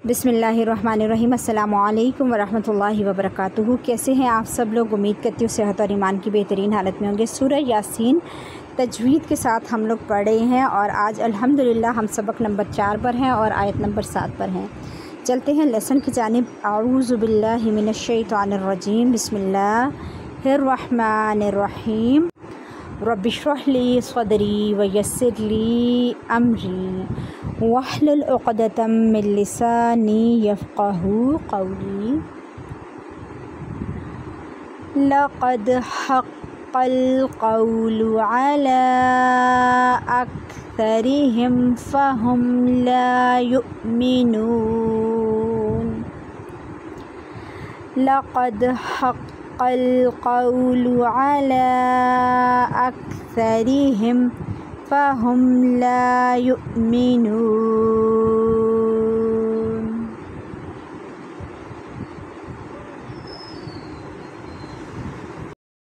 बिस्मिल्लाहिर्रहमानिर्रहीम। अस्सलामु अलैकुम वरहमतुल्लाहि वबरकातुहू। कैसे हैं आप सब लोग? उम्मीद करती हूँ सेहत और ईमान की बेहतरीन हालत में होंगे। सूरह यासीन तजवीद के साथ हम लोग पढ़ रहे हैं और आज अल्हम्दुलिल्लाह हम सबक नंबर 4 पर हैं और आयत नंबर 7 पर हैं। चलते हैं लेसन की जानिब। अऊज़ु बिल्लाहि मिनश्शैतानिर्रजीम। बिस्मिल्लाहिर्रहमानिर्रहीम। रब्बिश्रह ली सदरी वयस्सिर ली अमरी वहलुल उक़दतम मिन लिसानी यफ़क़हू क़ौली। लक़द हक़्क़ल क़ौलु अला अक्सरिहिम फ़हुम ला युमिनून। लक़द हक़्क़ल क़ौलु अला अक्सरिहिम फ़हुम ला युमिनून।